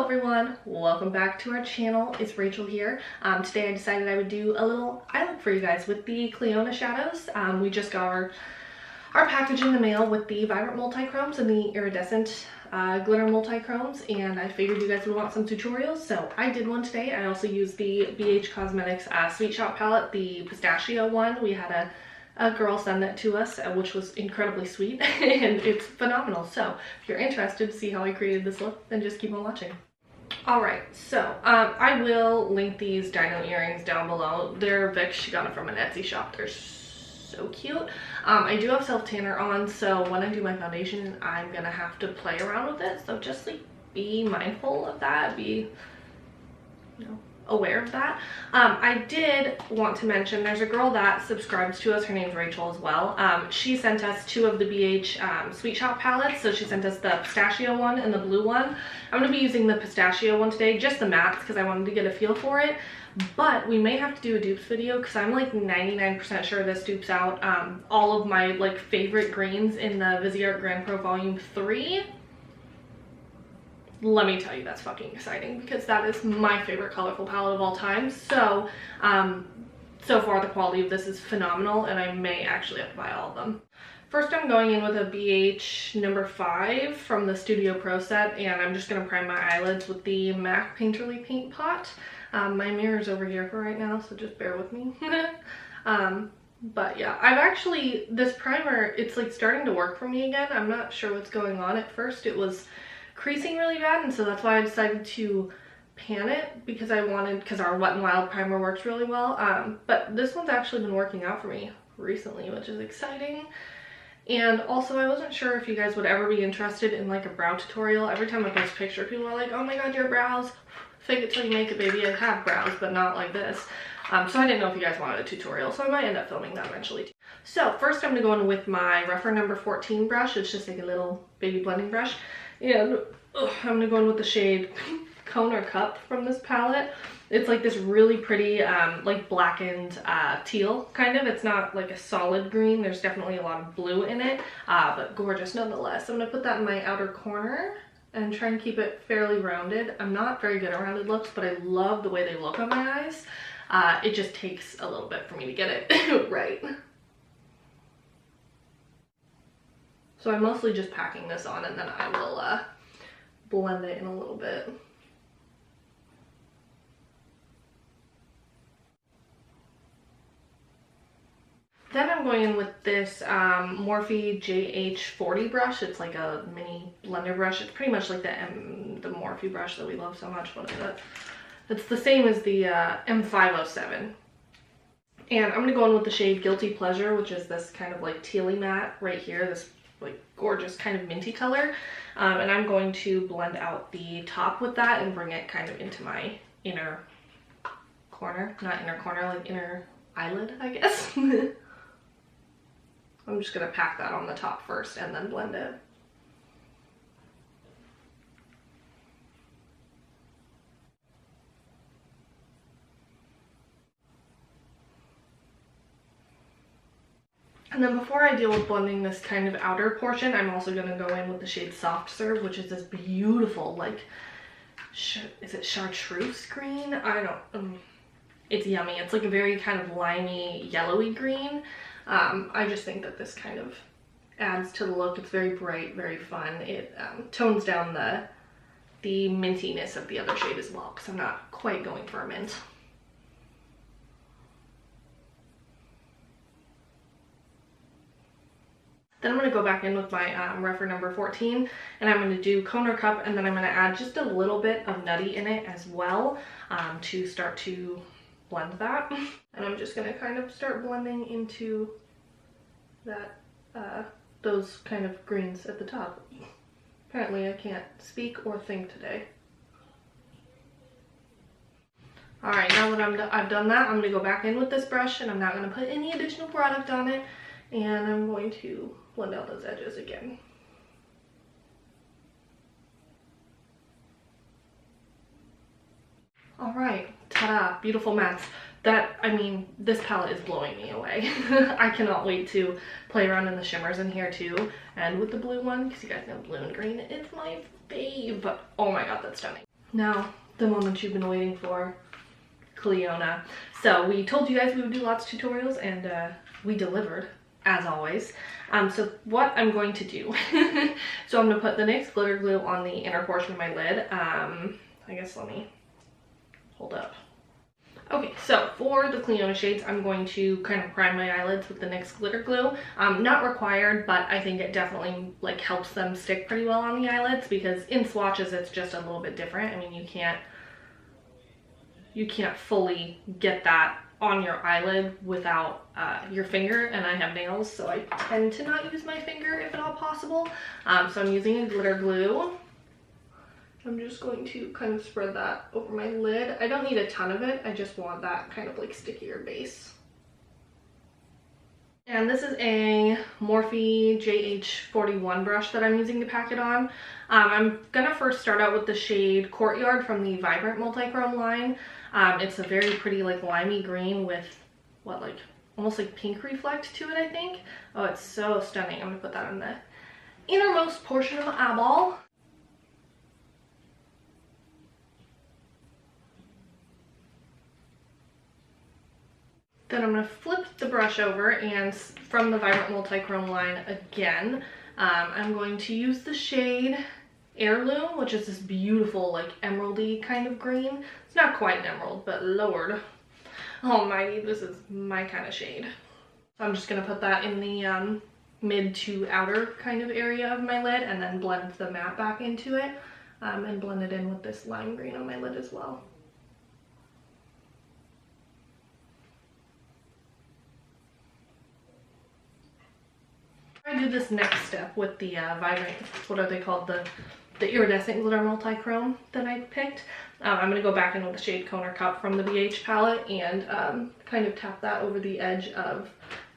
everyone, welcome back to our channel. It's Rachel here. Today I decided I would do a little eye look for you guys with the Clionadh shadows. We just got our package in the mail with the Vibrant Multichromes and the Iridescent Glitter Multichromes, and I figured you guys would want some tutorials, so I did one today. I also used the BH Cosmetics Sweet Shop palette, the pistachio one. We had a girl send that to us, which was incredibly sweet, and it's phenomenal. So if you're interested to see how I created this look, then just keep on watching. Alright, so I will link these dino earrings down below. They're Vic. She got them from an Etsy shop. They're so cute. I do have self-tanner on, so when I do my foundation, I'm gonna have to play around with it. So just like be mindful of that, be, you know, aware of that. I did want to mention there's a girl that subscribes to us. Her name's Rachel as well. She sent us two of the BH Sweet Shop palettes. So she sent us the pistachio one and the blue one. I'm going to be using the pistachio one today, just the mattes, because I wanted to get a feel for it. But we may have to do a dupes video because I'm like 99% sure this dupes out all of my like favorite greens in the Viseart Grand Pro Volume 3. Let me tell you, that's fucking exciting because that is my favorite colorful palette of all time. So, so far the quality of this is phenomenal, and I may actually have to buy all of them. First, I'm going in with a BH number 5 from the Studio Pro set, and I'm just going to prime my eyelids with the MAC Painterly Paint Pot. My mirror's over here for right now, so just bear with me. But yeah, I've actually, this primer, it's like starting to work for me again. I'm not sure what's going on. At first it was creasing really bad, and so that's why I decided to pan it, because our Wet n Wild primer works really well. But this one's actually been working out for me recently, which is exciting. And also, I wasn't sure if you guys would ever be interested in like a brow tutorial. Every time I post a picture, people are like, oh my god, your brows, fake it till you make it, baby. I have brows, but not like this. So I didn't know if you guys wanted a tutorial, so I might end up filming that eventually too. So first I'm going to go in with my Rougher number 14 brush. It's just like a little baby blending brush. And I'm going to go in with the shade Cone or Cup from this palette. It's like this really pretty like blackened teal kind of. It's not like a solid green. There's definitely a lot of blue in it, but gorgeous nonetheless. I'm going to put that in my outer corner and try and keep it fairly rounded. I'm not very good at rounded looks, but I love the way they look on my eyes. It just takes a little bit for me to get it right. So I'm mostly just packing this on, and then I will blend it in a little bit. Then I'm going in with this Morphe JH40 brush. It's like a mini blender brush. It's pretty much like the Morphe brush that we love so much. What is it? It's the same as the M507. And I'm going to go in with the shade Guilty Pleasure, which is this kind of like tealy matte right here. This like gorgeous kind of minty color. And I'm going to blend out the top with that and bring it kind of into my inner corner. Not inner corner, like inner eyelid, I guess. I'm just going to pack that on the top first and then blend it. And then before I deal with blending this kind of outer portion, I'm also going to go in with the shade Soft Serve, which is this beautiful, like, is it chartreuse green? I don't, it's yummy. It's like a very kind of limey, yellowy green. I just think that this kind of adds to the look. It's very bright, very fun. It tones down the mintiness of the other shade as well, because I'm not quite going for a mint. Then I'm going to go back in with my Rougher number 14, and I'm going to do Cone or Cup, and then I'm going to add just a little bit of Nutty in it as well to start to blend that. And I'm just going to kind of start blending into that those kind of greens at the top. Apparently I can't speak or think today. Alright, now that I've done that, I'm going to go back in with this brush, and I'm not going to put any additional product on it, and I'm going to blend out those edges again. Alright, ta-da, beautiful mattes. That, I mean, this palette is blowing me away. I cannot wait to play around in the shimmers in here too, and with the blue one, because you guys know blue and green is my fave. Oh my god, that's stunning. Now, the moment you've been waiting for, Clionadh. So we told you guys we would do lots of tutorials, and we delivered, as always. So what I'm going to do, so I'm going to put the NYX Glitter Glue on the inner portion of my lid. I guess let me hold up. Okay, so for the Clionadh shades, I'm going to kind of prime my eyelids with the NYX Glitter Glue. Not required, but I think it definitely like helps them stick pretty well on the eyelids, because in swatches it's just a little bit different. I mean, you can't fully get that on your eyelid without your finger, and I have nails, so I tend to not use my finger if at all possible. So I'm using a glitter glue. I'm just going to kind of spread that over my lid. I don't need a ton of it. I just want that kind of like stickier base. And this is a Morphe JH41 brush that I'm using to pack it on. I'm gonna first start out with the shade Courtyard from the Vibrant Multichrome line. It's a very pretty like limey green with what, like almost like pink reflect to it, I think. Oh, it's so stunning. I'm gonna put that in the innermost portion of my eyeball. Then I'm going to flip the brush over, and from the Vibrant Multichrome line again, I'm going to use the shade Heirloom, which is this beautiful like emeraldy kind of green. It's not quite an emerald, but Lord almighty, this is my kind of shade. So I'm just going to put that in the mid to outer kind of area of my lid, and then blend the matte back into it, and blend it in with this lime green on my lid as well. I do this next step with the Vibrant, what are they called, the iridescent glitter multichrome that I picked. I'm going to go back in with the shade Conor Cup from the BH palette and kind of tap that over the edge of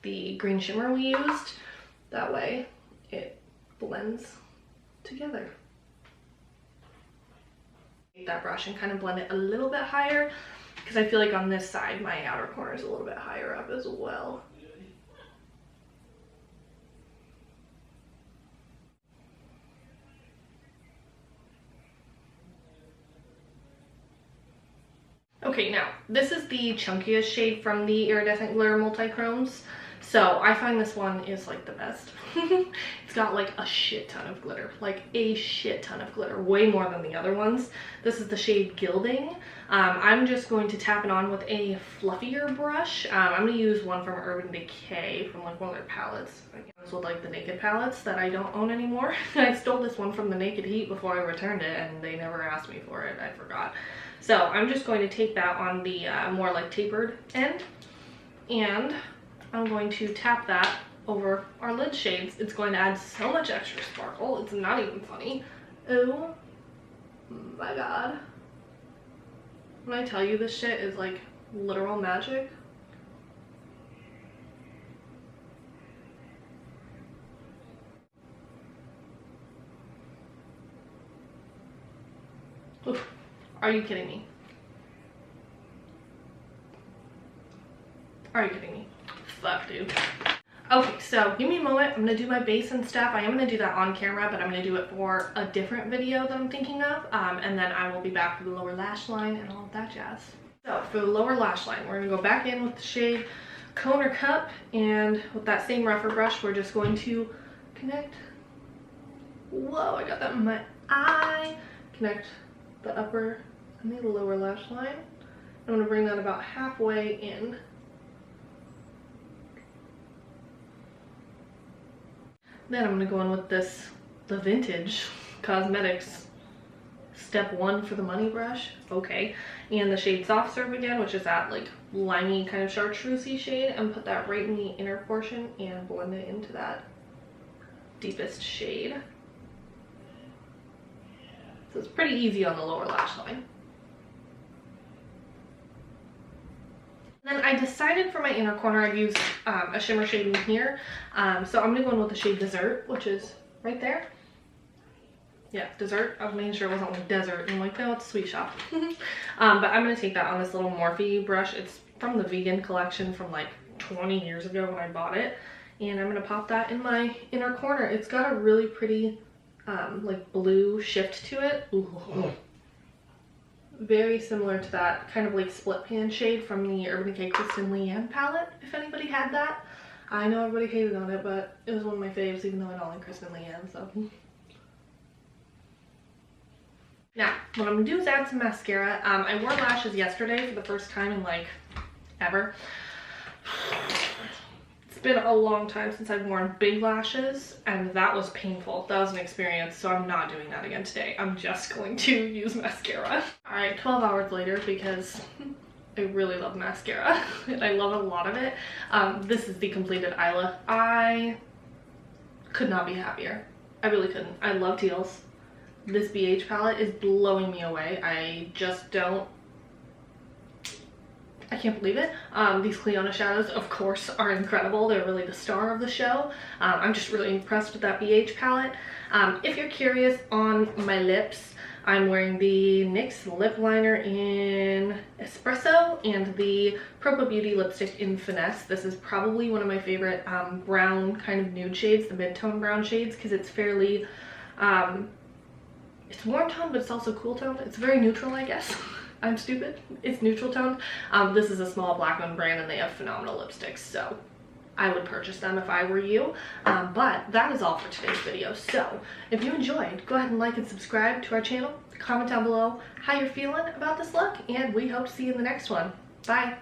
the green shimmer we used. That way it blends together. Take that brush and kind of blend it a little bit higher, because I feel like on this side my outer corner is a little bit higher up as well. Okay, now this is the chunkiest shade from the iridescent glitter multichromes, so I find this one is like the best. It's got like a shit ton of glitter, like a shit ton of glitter, way more than the other ones. This is the shade Gilding. I'm just going to tap it on with a fluffier brush. I'm going to use one from Urban Decay from like one of their palettes. This with like the Naked palettes that I don't own anymore. I stole this one from the Naked Heat before I returned it, and they never asked me for it. I forgot. So I'm just going to take that on the more like tapered end, and I'm going to tap that over our lid shades. It's going to add so much extra sparkle. It's not even funny. Oh my god. When I tell you this shit is like literal magic. Oof. Are you kidding me? Are you kidding me? Fuck, dude. Okay, so give me a moment. I'm gonna do my base and stuff. I am gonna do that on camera, but I'm gonna do it for a different video that I'm thinking of. And then I will be back for the lower lash line and all of that jazz. So for the lower lash line, we're gonna go back in with the shade Conor Cup, and with that same rougher brush, we're just going to connect. Whoa, I got that in my eye. Connect the upper and the lower lash line. I'm gonna bring that about halfway in. Then I'm gonna go in with this, the Vintage Cosmetics Step 1 for the Money brush. Okay. And the shade Soft Serve again, which is that like limey kind of chartreusey shade, and put that right in the inner portion and blend it into that deepest shade. So it's pretty easy on the lower lash line. Then I decided for my inner corner I'd use a shimmer shade in here. So I'm going to go in with the shade Dessert, which is right there. Yeah, Dessert. I was making sure it wasn't like desert. And I'm like, no, it's Sweet Shop. But I'm going to take that on this little Morphe brush. It's from the Vegan collection from like 20 years ago when I bought it. And I'm going to pop that in my inner corner. It's got a really pretty like blue shift to it. Ooh. very similar to that kind of like split pan shade from the Urban Decay Kristen Leanne palette, if anybody had that. I know everybody hated on it, but it was one of my faves, even though I don't like Kristen Leanne, so. Now, what I'm gonna do is add some mascara. I wore lashes yesterday for the first time in like ever. It's been a long time since I've worn big lashes, and that was painful. That was an experience, so I'm not doing that again today. I'm just going to use mascara. All right, 12 hours later, because I really love mascara and I love a lot of it. This is the completed eye look. I could not be happier. I really couldn't. I love teals. This BH palette is blowing me away. I can't believe it. These Clionadh shadows, of course, are incredible. They're really the star of the show. I'm just really impressed with that BH palette. If you're curious on my lips, I'm wearing the NYX lip liner in Espresso and the Propo Beauty lipstick in Finesse. This is probably one of my favorite brown kind of nude shades, the mid-tone brown shades, because it's fairly, it's warm tone, but it's also cool tone. It's very neutral, I guess. I'm stupid. It's neutral toned. This is a small black-owned brand, and they have phenomenal lipsticks, so I would purchase them if I were you. But that is all for today's video. So if you enjoyed, go ahead and like and subscribe to our channel. Comment down below how you're feeling about this look, and we hope to see you in the next one. Bye.